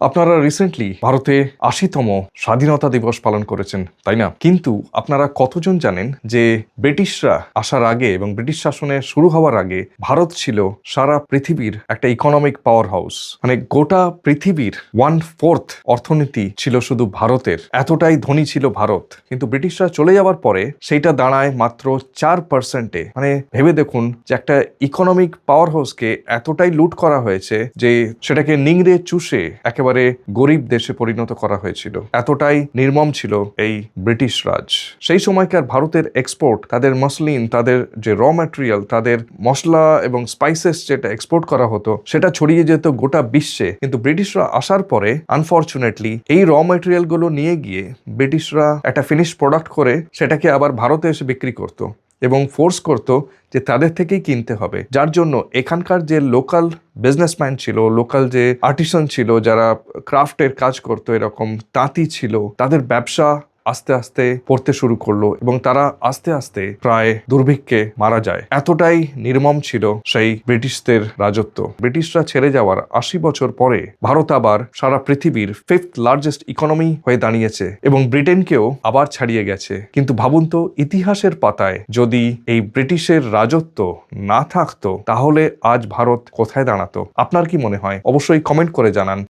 আপনারা রিসেন্টলি ভারতে ৮০তম স্বাধীনতা দিবস পালন করেছেন, তাই না? কিন্তু আপনারা কতজন জানেন যে ব্রিটিশরা আসার আগে এবং ব্রিটিশ শাসনে শুরু হওয়ার আগে ভারত ছিল সারা পৃথিবীর একটা ইকোনমিক পাওয়ার হাউস। মানে গোটা পৃথিবীর 1/4 অর্থনীতি ছিল শুধু ভারতের, এতটাই ধনী ছিল ভারত। কিন্তু ব্রিটিশরা চলে যাওয়ার পরে সেইটা দাঁড়ায় মাত্র 4%-এ। মানে ভেবে দেখুন যে একটা ইকোনমিক পাওয়ার হাউসকে এতটাই লুট করা হয়েছে যে সেটাকে নিংড়ে চুষে একেবারে গরিব দেশে পরিণত করা হয়েছিল। এতটাই নির্মম ছিল এই ব্রিটিশ রাজ। সেই সময়কার ভারতের এক্সপোর্ট, তাদের মসলিন, তাদের যে র ম্যাটেরিয়াল, তাদের মশলা এবং স্পাইসেস যেটা এক্সপোর্ট করা হতো সেটা ছড়িয়ে যেত গোটা বিশ্বে। কিন্তু ব্রিটিশরা আসার পরে আনফরচুনেটলি এই র ম্যাটেরিয়াল গুলো নিয়ে গিয়ে ব্রিটিশরা একটা ফিনিশ প্রোডাক্ট করে সেটাকে আবার ভারতে এসে বিক্রি করতো এবং ফোর্স করতো যে তাদের থেকেই কিনতে হবে। যার জন্য এখানকার যে লোকাল বিজনেসম্যান ছিল, লোকাল যে আর্টিসান ছিল, যারা ক্রাফটের কাজ করতো, এরকম তাঁতি ছিল, তাদের ব্যবসা আস্তে আস্তে পড়তে শুরু করলো এবং তারা আস্তে আস্তে প্রায় দুর্ভিক্ষে মারা যায়। এতটাই নির্মম ছিল সেই ব্রিটিশদের রাজত্ব। ব্রিটিশরা ছেড়ে যাওয়ার ৮০ বছর পরে ভারত আবার সারা পৃথিবীর 5th লার্জেস্ট ইকোনমি হয়ে দাঁড়িয়েছে এবং ব্রিটেনকেও আবার ছাড়িয়ে গেছে। কিন্তু ভাবুন তো, ইতিহাসের পাতায় যদি এই ব্রিটিশের রাজত্ব না থাকতো তাহলে আজ ভারত কোথায় দাঁড়াতো? আপনার কি মনে হয়? অবশ্যই কমেন্ট করে জানান।